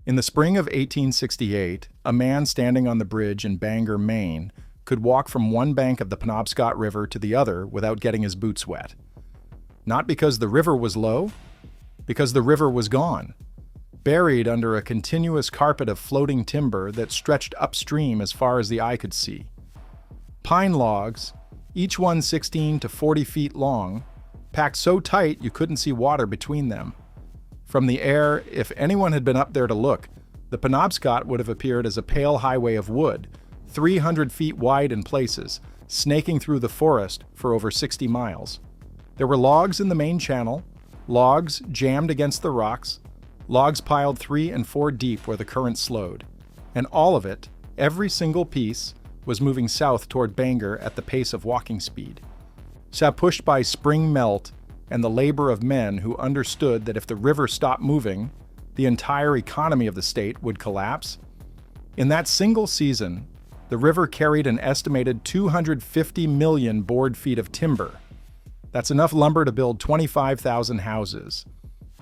In the spring of 1868, a man standing on the bridge in Bangor, Maine, could walk from one bank of the Penobscot River to the other without getting his boots wet. Not because the river was low, because the river was gone, buried under a continuous carpet of floating timber that stretched upstream as far as the eye could see. Pine logs, each one 16 to 40 feet long, packed so tight you couldn't see water between them. From the air, if anyone had been up there to look, the Penobscot would have appeared as a pale highway of wood, 300 feet wide in places, snaking through the forest for over 60 miles. There were logs in the main channel, logs jammed against the rocks, logs piled 3 and 4 deep where the current slowed. And all of it, every single piece, was moving south toward Bangor at the pace of walking speed. Pushed by spring melt and the labor of men who understood that if the river stopped moving, the entire economy of the state would collapse. In that single season, the river carried an estimated 250 million board feet of timber. That's enough lumber to build 25,000 houses.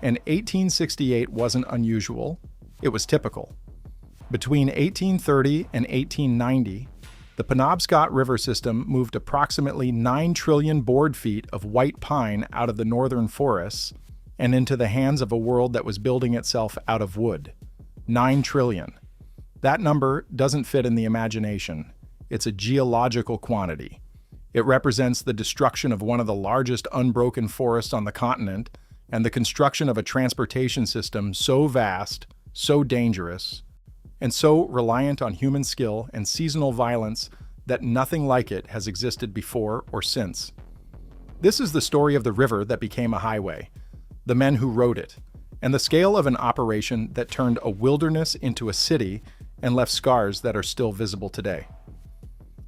And 1868 wasn't unusual, it was typical. Between 1830 and 1890, the Penobscot River system moved approximately 9 trillion board feet of white pine out of the northern forests and into the hands of a world that was building itself out of wood. 9 trillion. That number doesn't fit in the imagination. It's a geological quantity. It represents the destruction of one of the largest unbroken forests on the continent and the construction of a transportation system so vast, so dangerous, and so reliant on human skill and seasonal violence that nothing like it has existed before or since. This is the story of the river that became a highway, the men who rode it, and the scale of an operation that turned a wilderness into a city and left scars that are still visible today.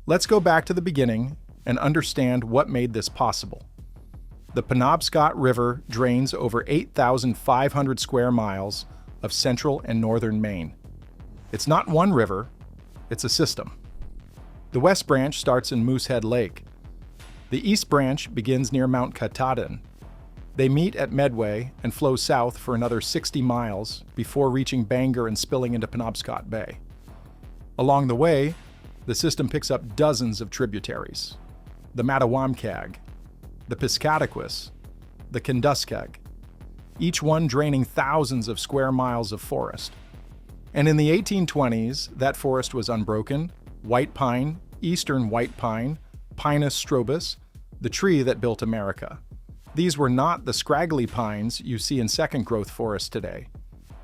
Let's go back to the beginning and understand what made this possible. The Penobscot River drains over 8,500 square miles of central and northern Maine. It's not one river, it's a system. The West Branch starts in Moosehead Lake. The East Branch begins near Mount Katahdin. They meet at Medway and flow south for another 60 miles before reaching Bangor and spilling into Penobscot Bay. Along the way, the system picks up dozens of tributaries. The Mattawamkeag, the Piscataquis, the Kenduskeag, each one draining thousands of square miles of forest. And in the 1820s, that forest was unbroken, white pine, eastern white pine, Pinus strobus, the tree that built America. These were not the scraggly pines you see in second-growth forests today.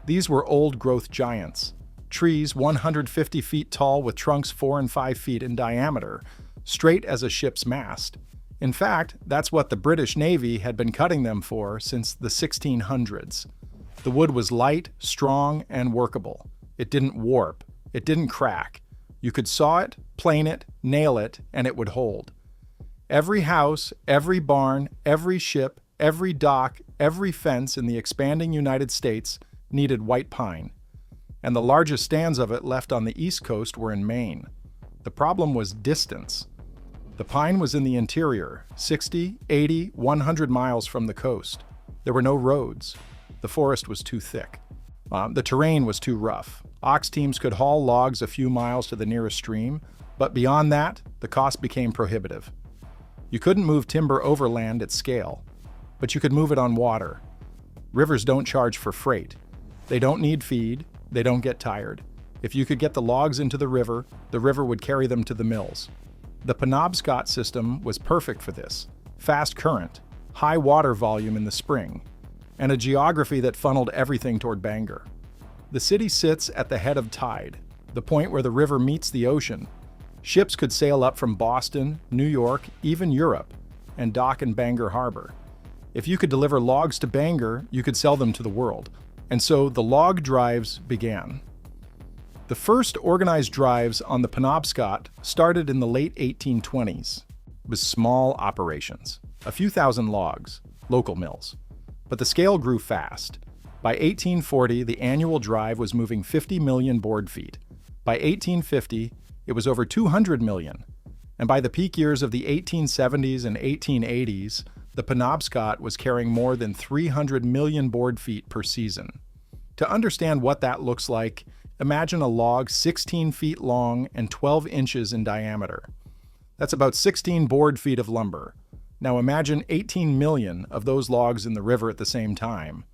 These were old-growth giants, trees 150 feet tall with trunks 4 and 5 feet in diameter, straight as a ship's mast. In fact, that's what the British Navy had been cutting them for since the 1600s. The wood was light, strong, and workable. It didn't warp. It didn't crack. You could saw it, plane it, nail it, and it would hold. Every house, every barn, every ship, every dock, every fence in the expanding United States needed white pine. And the largest stands of it left on the East Coast were in Maine. The problem was distance. The pine was in the interior, 60, 80, 100 miles from the coast. There were no roads. The forest was too thick. The terrain was too rough. Ox teams could haul logs a few miles to the nearest stream, but beyond that, the cost became prohibitive. You couldn't move timber overland at scale, but you could move it on water. Rivers don't charge for freight. They don't need feed. They don't get tired. If you could get the logs into the river would carry them to the mills. The Penobscot system was perfect for this. Fast current, high water volume in the spring, and a geography that funneled everything toward Bangor. The city sits at the head of tide, the point where the river meets the ocean. Ships could sail up from Boston, New York, even Europe, and dock in Bangor Harbor. If you could deliver logs to Bangor, you could sell them to the world. And so the log drives began. The first organized drives on the Penobscot started in the late 1820s with small operations, a few thousand logs, local mills. But the scale grew fast. By 1840, the annual drive was moving 50 million board feet. By 1850, it was over 200 million. And by the peak years of the 1870s and 1880s, the Penobscot was carrying more than 300 million board feet per season. To understand what that looks like, imagine a log 16 feet long and 12 inches in diameter. That's about 16 board feet of lumber. Now imagine 18 million of those logs in the river at the same time.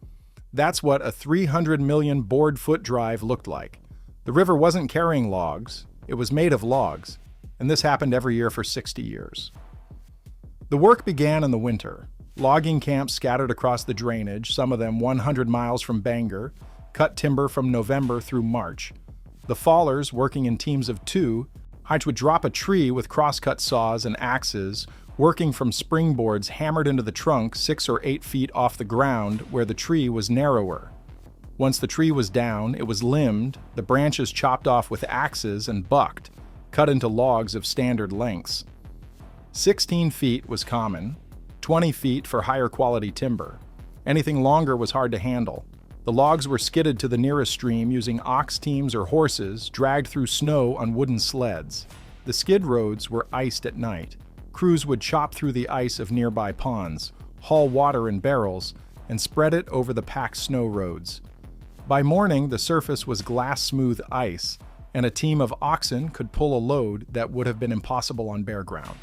That's what a 300 million board foot drive looked like. The river wasn't carrying logs, it was made of logs, and this happened every year for 60 years. The work began in the winter. Logging camps scattered across the drainage, some of them 100 miles from Bangor, cut timber from November through March. The fallers, working in teams of 2, would drop a tree with crosscut saws and axes, working from springboards hammered into the trunk 6 or 8 feet off the ground where the tree was narrower. Once the tree was down, it was limbed, the branches chopped off with axes and bucked, cut into logs of standard lengths. 16 feet was common, 20 feet for higher quality timber. Anything longer was hard to handle. The logs were skidded to the nearest stream using ox teams or horses, dragged through snow on wooden sleds. The skid roads were iced at night. Crews would chop through the ice of nearby ponds, haul water in barrels, and spread it over the packed snow roads. By morning, the surface was glass-smooth ice, and a team of oxen could pull a load that would have been impossible on bare ground.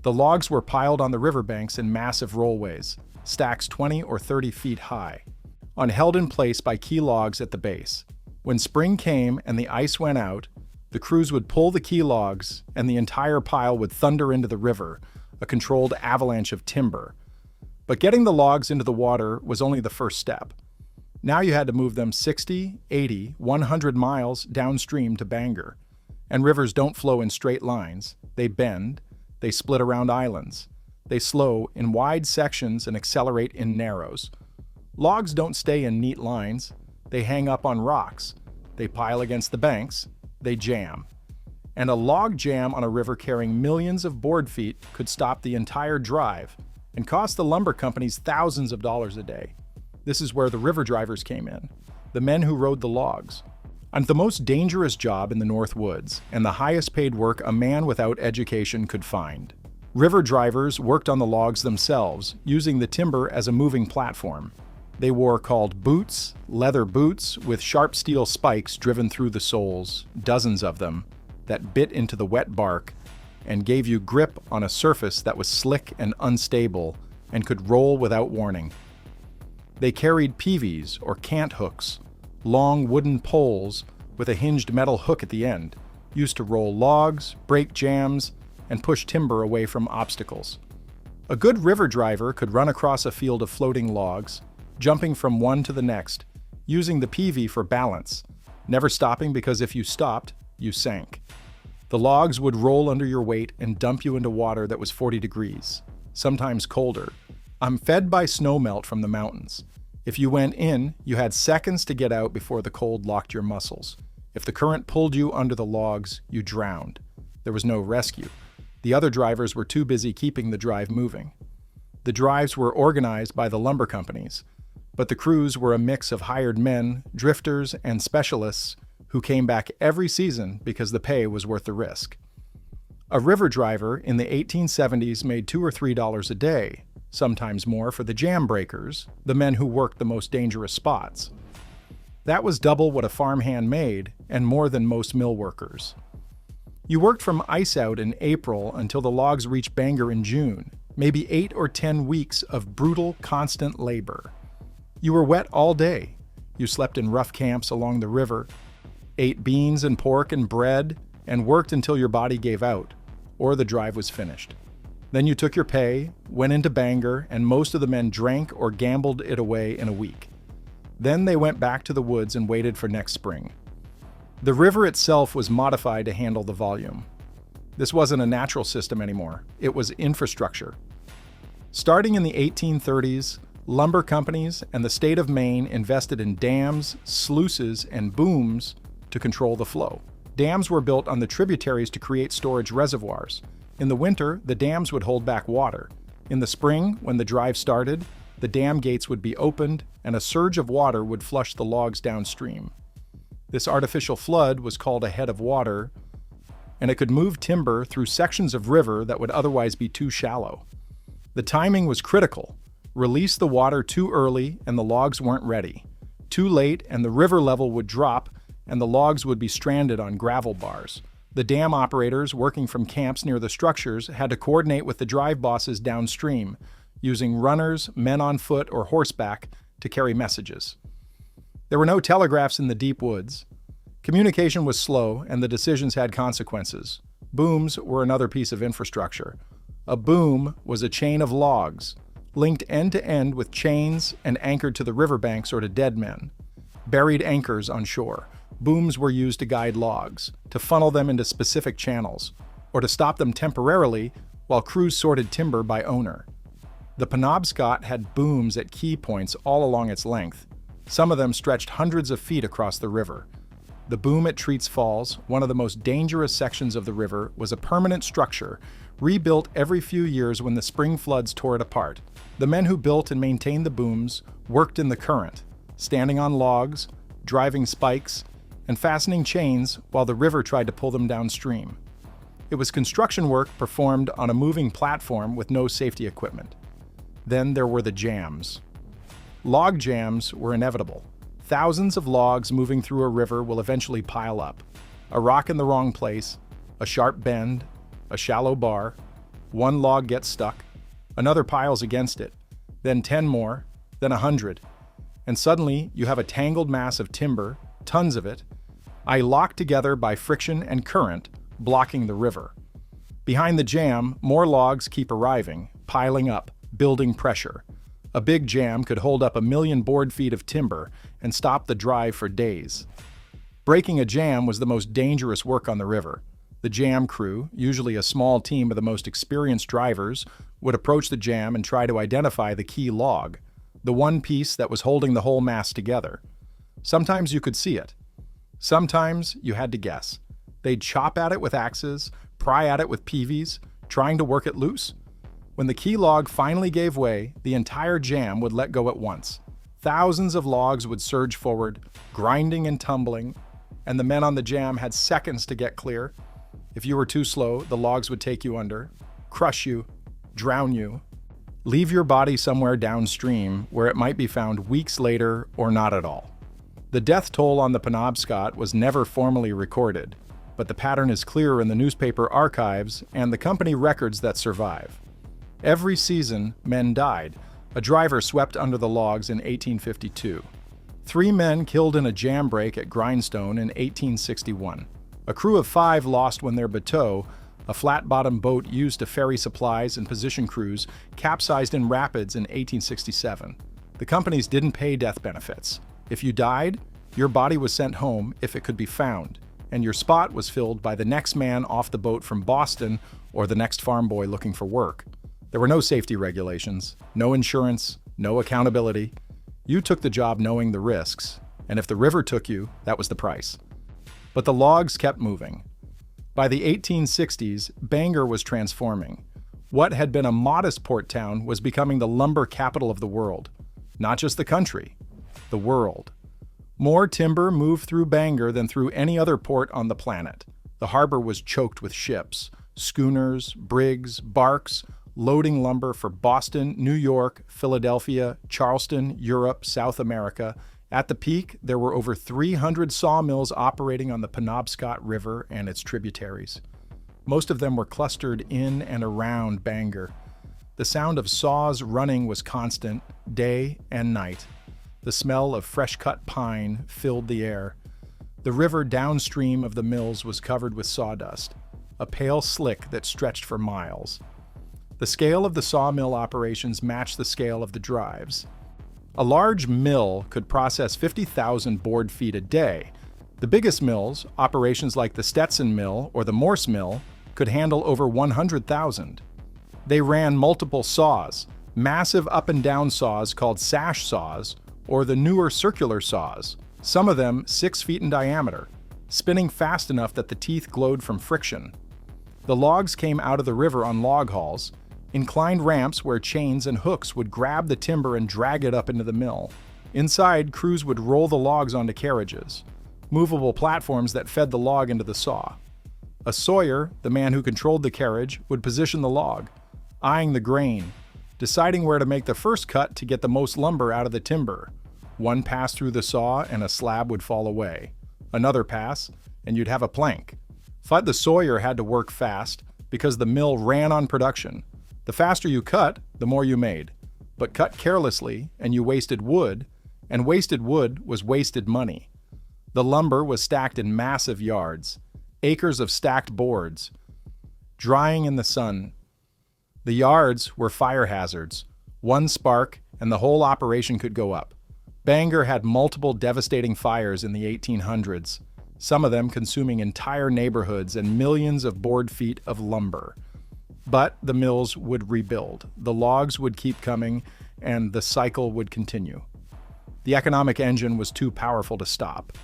The logs were piled on the riverbanks in massive rollways, stacks 20 or 30 feet high, held in place by key logs at the base. When spring came and the ice went out, the crews would pull the key logs and the entire pile would thunder into the river, a controlled avalanche of timber. But getting the logs into the water was only the first step. Now you had to move them 60, 80, 100 miles downstream to Bangor. And rivers don't flow in straight lines. They bend, they split around islands. They slow in wide sections and accelerate in narrows. Logs don't stay in neat lines. They hang up on rocks. They pile against the banks. They jam. And a log jam on a river carrying millions of board feet could stop the entire drive and cost the lumber companies thousands of dollars a day. This is where the river drivers came in, the men who rode the logs. And the most dangerous job in the North Woods, and the highest paid work a man without education could find. River drivers worked on the logs themselves, using the timber as a moving platform. They wore called boots, leather boots with sharp steel spikes driven through the soles, dozens of them, that bit into the wet bark and gave you grip on a surface that was slick and unstable and could roll without warning. They carried peavies or cant hooks, long wooden poles with a hinged metal hook at the end, used to roll logs, break jams, and push timber away from obstacles. A good river driver could run across a field of floating logs, jumping from one to the next, using the peavey for balance, never stopping because if you stopped, you sank. The logs would roll under your weight and dump you into water that was 40 degrees, sometimes colder. I'm fed by snowmelt from the mountains. If you went in, you had seconds to get out before the cold locked your muscles. If the current pulled you under the logs, you drowned. There was no rescue. The other drivers were too busy keeping the drive moving. The drives were organized by the lumber companies, but the crews were a mix of hired men, drifters, and specialists who came back every season because the pay was worth the risk. A river driver in the 1870s made $2 or $3 a day, sometimes more for the jam breakers, the men who worked the most dangerous spots. That was double what a farmhand made and more than most mill workers. You worked from ice out in April until the logs reached Bangor in June, maybe 8 or 10 weeks of brutal, constant labor. You were wet all day. You slept in rough camps along the river, ate beans and pork and bread, and worked until your body gave out, or the drive was finished. Then you took your pay, went into Bangor, and most of the men drank or gambled it away in a week. Then they went back to the woods and waited for next spring. The river itself was modified to handle the volume. This wasn't a natural system anymore. It was infrastructure. Starting in the 1830s, lumber companies and the state of Maine invested in dams, sluices, and booms to control the flow. Dams were built on the tributaries to create storage reservoirs. In the winter, the dams would hold back water. In the spring, when the drive started, the dam gates would be opened and a surge of water would flush the logs downstream. This artificial flood was called a head of water, and it could move timber through sections of river that would otherwise be too shallow. The timing was critical. Release the water too early and the logs weren't ready. Too late, and the river level would drop, and the logs would be stranded on gravel bars. The dam operators working from camps near the structures had to coordinate with the drive bosses downstream, using runners, men on foot, or horseback to carry messages. There were no telegraphs in the deep woods. Communication was slow, and the decisions had consequences. Booms were another piece of infrastructure. A boom was a chain of logs, linked end to end with chains and anchored to the riverbanks or to dead men. Buried anchors on shore. Booms were used to guide logs, to funnel them into specific channels, or to stop them temporarily while crews sorted timber by owner. The Penobscot had booms at key points all along its length. Some of them stretched hundreds of feet across the river. The boom at Treats Falls, one of the most dangerous sections of the river, was a permanent structure, rebuilt every few years when the spring floods tore it apart. The men who built and maintained the booms worked in the current, standing on logs, driving spikes, and fastening chains while the river tried to pull them downstream. It was construction work performed on a moving platform with no safety equipment. Then there were the jams. Log jams were inevitable. Thousands of logs moving through a river will eventually pile up. A rock in the wrong place, a sharp bend, a shallow bar. One log gets stuck, another piles against it, then 10 more, then 100. And suddenly you have a tangled mass of timber, tons of it, locked together by friction and current, blocking the river. Behind the jam, more logs keep arriving, piling up, building pressure. A big jam could hold up 1 million board feet of timber and stop the drive for days. Breaking a jam was the most dangerous work on the river. The jam crew, usually a small team of the most experienced drivers, would approach the jam and try to identify the key log, the one piece that was holding the whole mass together. Sometimes you could see it. Sometimes you had to guess. They'd chop at it with axes, pry at it with peavies, trying to work it loose. When the key log finally gave way, the entire jam would let go at once. Thousands of logs would surge forward, grinding and tumbling, and the men on the jam had seconds to get clear. If you were too slow, the logs would take you under, crush you, drown you, leave your body somewhere downstream where it might be found weeks later or not at all. The death toll on the Penobscot was never formally recorded, but the pattern is clear in the newspaper archives and the company records that survive. Every season, men died. A driver swept under the logs in 1852. 3 men killed in a jam break at Grindstone in 1861. A crew of 5 lost when their bateau, a flat-bottom boat used to ferry supplies and position crews, capsized in rapids in 1867. The companies didn't pay death benefits. If you died, your body was sent home if it could be found, and your spot was filled by the next man off the boat from Boston or the next farm boy looking for work. There were no safety regulations, no insurance, no accountability. You took the job knowing the risks, and if the river took you, that was the price. But the logs kept moving. By the 1860s, Bangor was transforming. What had been a modest port town was becoming the lumber capital of the world. Not just the country, the world. More timber moved through Bangor than through any other port on the planet. The harbor was choked with ships, schooners, brigs, barks, loading lumber for Boston, New York, Philadelphia, Charleston, Europe, South America. At the peak, there were over 300 sawmills operating on the Penobscot River and its tributaries. Most of them were clustered in and around Bangor. The sound of saws running was constant, day and night. The smell of fresh-cut pine filled the air. The river downstream of the mills was covered with sawdust, a pale slick that stretched for miles. The scale of the sawmill operations matched the scale of the drives. A large mill could process 50,000 board feet a day. The biggest mills, operations like the Stetson Mill or the Morse Mill, could handle over 100,000. They ran multiple saws, massive up and down saws called sash saws, or the newer circular saws, some of them 6 feet in diameter, spinning fast enough that the teeth glowed from friction. The logs came out of the river on log hauls, inclined ramps where chains and hooks would grab the timber and drag it up into the mill. Inside, crews would roll the logs onto carriages, movable platforms that fed the log into the saw. A sawyer, the man who controlled the carriage, would position the log, eyeing the grain, deciding where to make the first cut to get the most lumber out of the timber. One pass through the saw and a slab would fall away. Another pass, and you'd have a plank. Fudd the sawyer had to work fast because the mill ran on production. The faster you cut, the more you made. But cut carelessly, and you wasted wood, and wasted wood was wasted money. The lumber was stacked in massive yards, acres of stacked boards, drying in the sun. The yards were fire hazards. One spark, and the whole operation could go up. Bangor had multiple devastating fires in the 1800s, some of them consuming entire neighborhoods and millions of board feet of lumber. But the mills would rebuild, the logs would keep coming, and the cycle would continue. The economic engine was too powerful to stop.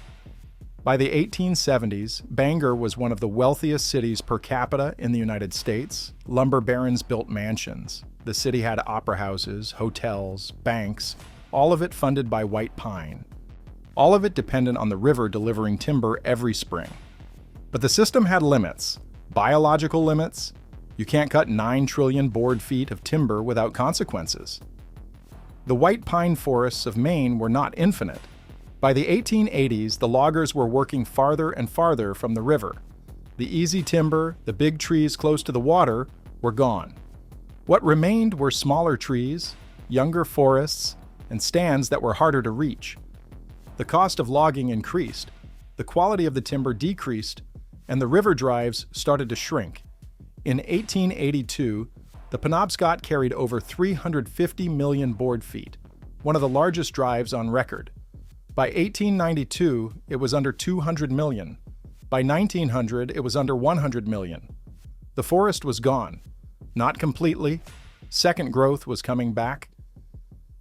By the 1870s, Bangor was one of the wealthiest cities per capita in the United States. Lumber barons built mansions. The city had opera houses, hotels, banks, all of it funded by white pine. All of it dependent on the river delivering timber every spring. But the system had limits, biological limits. You can't cut 9 trillion board feet of timber without consequences. The white pine forests of Maine were not infinite. By the 1880s, the loggers were working farther and farther from the river. The easy timber, the big trees close to the water, were gone. What remained were smaller trees, younger forests, and stands that were harder to reach. The cost of logging increased, the quality of the timber decreased, and the river drives started to shrink. In 1882, the Penobscot carried over 350 million board feet, one of the largest drives on record. By 1892, it was under 200 million. By 1900, it was under 100 million. The forest was gone. Not completely. Second growth was coming back.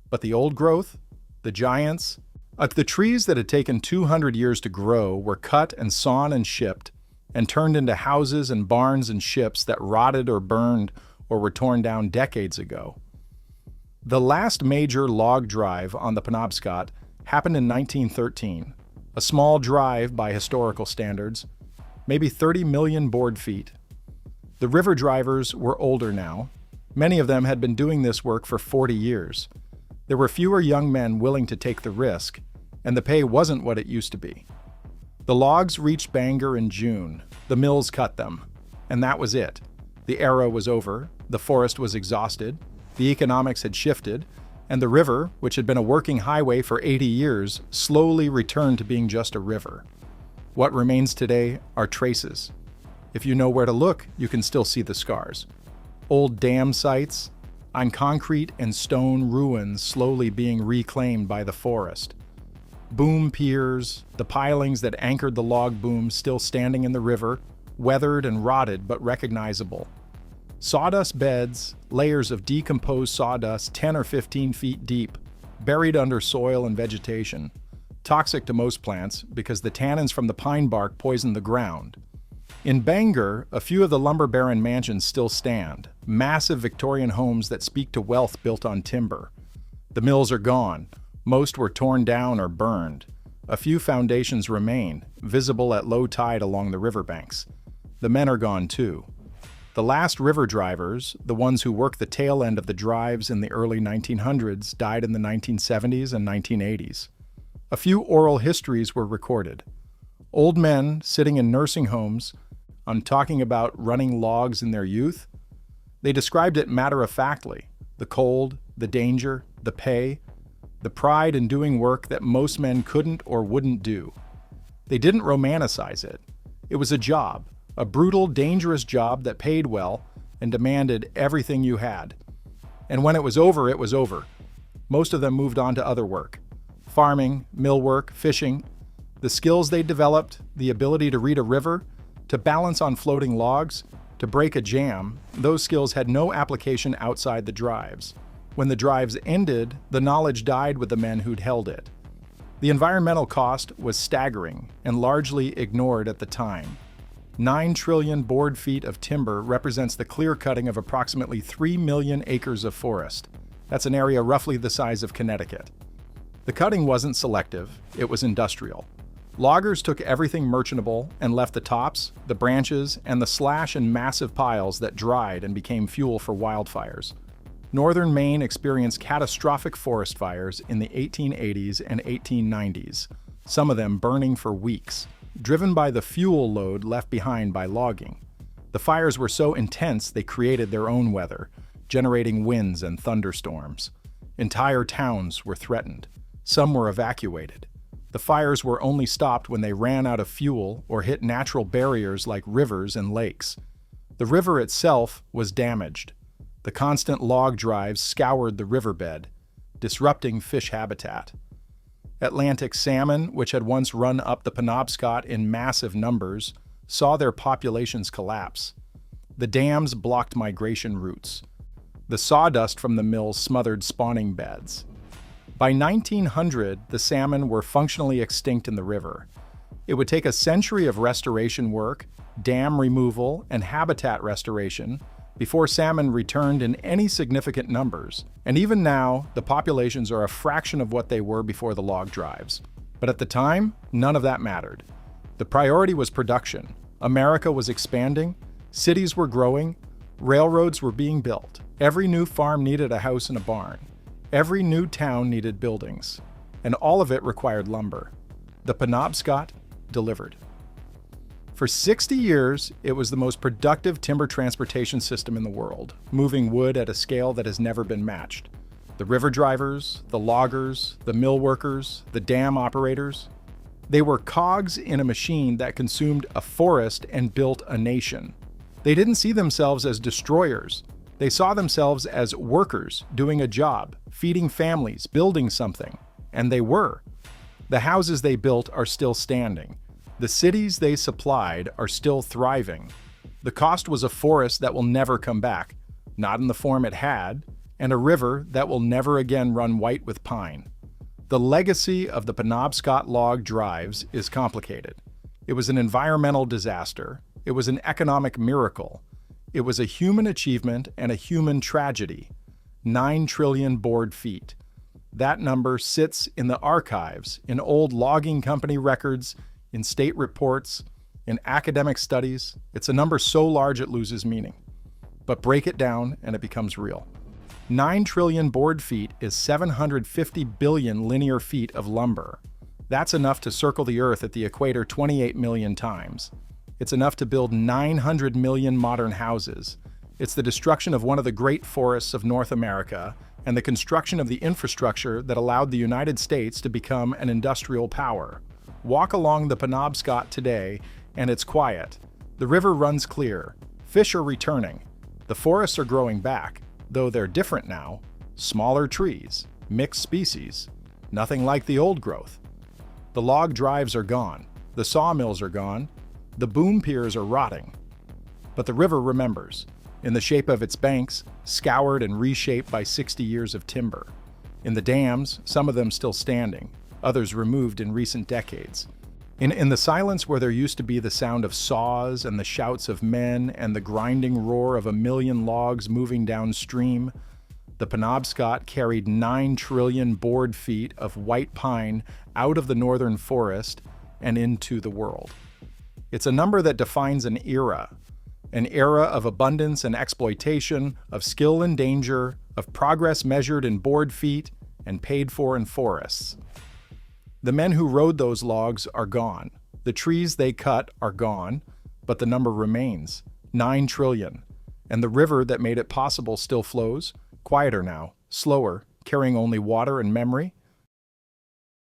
But the old growth, the giants, the trees that had taken 200 years to grow were cut and sawn and shipped and turned into houses and barns and ships that rotted or burned or were torn down decades ago. The last major log drive on the Penobscot happened in 1913, a small drive by historical standards, maybe 30 million board feet. The river drivers were older now. Many of them had been doing this work for 40 years. There were fewer young men willing to take the risk, and the pay wasn't what it used to be. The logs reached Bangor in June. The mills cut them. And that was it. The era was over. The forest was exhausted. The economics had shifted. And the river, which had been a working highway for 80 years, slowly returned to being just a river. What remains today are traces. If you know where to look, you can still see the scars. Old dam sites, on concrete and stone ruins slowly being reclaimed by the forest. Boom piers, the pilings that anchored the log booms still standing in the river, weathered and rotted but recognizable. Sawdust beds, layers of decomposed sawdust 10 or 15 feet deep, buried under soil and vegetation. Toxic to most plants because the tannins from the pine bark poison the ground. In Bangor, a few of the lumber baron mansions still stand, massive Victorian homes that speak to wealth built on timber. The mills are gone. Most were torn down or burned. A few foundations remain, visible at low tide along the riverbanks. The men are gone too. The last river drivers, the ones who worked the tail end of the drives in the early 1900s, died in the 1970s and 1980s. A few oral histories were recorded. Old men sitting in nursing homes, talking about running logs in their youth. They described it matter-of-factly, the cold, the danger, the pay, the pride in doing work that most men couldn't or wouldn't do. They didn't romanticize it. It was a job, a brutal, dangerous job that paid well and demanded everything you had. And when it was over, it was over. Most of them moved on to other work. Farming, millwork, fishing. The skills they developed, the ability to read a river, to balance on floating logs, to break a jam, those skills had no application outside the drives. When the drives ended, the knowledge died with the men who'd held it. The environmental cost was staggering and largely ignored at the time. 9 trillion board feet of timber represents the clear cutting of approximately 3 million acres of forest. That's an area roughly the size of Connecticut. The cutting wasn't selective, it was industrial. Loggers took everything merchantable and left the tops, the branches, and the slash in massive piles that dried and became fuel for wildfires. Northern Maine experienced catastrophic forest fires in the 1880s and 1890s, some of them burning for weeks, driven by the fuel load left behind by logging. The fires were so intense they created their own weather, generating winds and thunderstorms. Entire towns were threatened. Some were evacuated. The fires were only stopped when they ran out of fuel or hit natural barriers like rivers and lakes. The river itself was damaged. The constant log drives scoured the riverbed, disrupting fish habitat. Atlantic salmon, which had once run up the Penobscot in massive numbers, saw their populations collapse. The dams blocked migration routes. The sawdust from the mills smothered spawning beds. By 1900, the salmon were functionally extinct in the river. It would take a century of restoration work, dam removal, and habitat restoration before salmon returned in any significant numbers. And even now, the populations are a fraction of what they were before the log drives. But at the time, none of that mattered. The priority was production. America was expanding, cities were growing, railroads were being built. Every new farm needed a house and a barn. Every new town needed buildings. And all of it required lumber. The Penobscot delivered. For 60 years, it was the most productive timber transportation system in the world, moving wood at a scale that has never been matched. The river drivers, the loggers, the mill workers, the dam operators, they were cogs in a machine that consumed a forest and built a nation. They didn't see themselves as destroyers. They saw themselves as workers doing a job, feeding families, building something. And they were. The houses they built are still standing. The cities they supplied are still thriving. The cost was a forest that will never come back, not in the form it had, and a river that will never again run white with pine. The legacy of the Penobscot log drives is complicated. It was an environmental disaster. It was an economic miracle. It was a human achievement and a human tragedy. 9 trillion board feet. That number sits in the archives, in old logging company records, in state reports, in academic studies. It's a number so large it loses meaning. But break it down and it becomes real. 9 trillion board feet is 750 billion linear feet of lumber. That's enough to circle the Earth at the equator 28 million times. It's enough to build 900 million modern houses. It's the destruction of one of the great forests of North America and the construction of the infrastructure that allowed the United States to become an industrial power. Walk along the Penobscot today and it's quiet. The river runs clear. Fish are returning. The forests are growing back, though they're different now. Smaller trees, mixed species, nothing like the old growth. The log drives are gone. The sawmills are gone. The boom piers are rotting. But the river remembers, in the shape of its banks, scoured and reshaped by 60 years of timber. In the dams, some of them still standing, others removed in recent decades. In the silence where there used to be the sound of saws and the shouts of men and the grinding roar of a million logs moving downstream, the Penobscot carried 9 trillion board feet of white pine out of the northern forest and into the world. It's a number that defines an era of abundance and exploitation, of skill and danger, of progress measured in board feet and paid for in forests. The men who rode those logs are gone. The trees they cut are gone, but the number remains, 9 trillion. And the river that made it possible still flows, quieter now, slower, carrying only water and memory,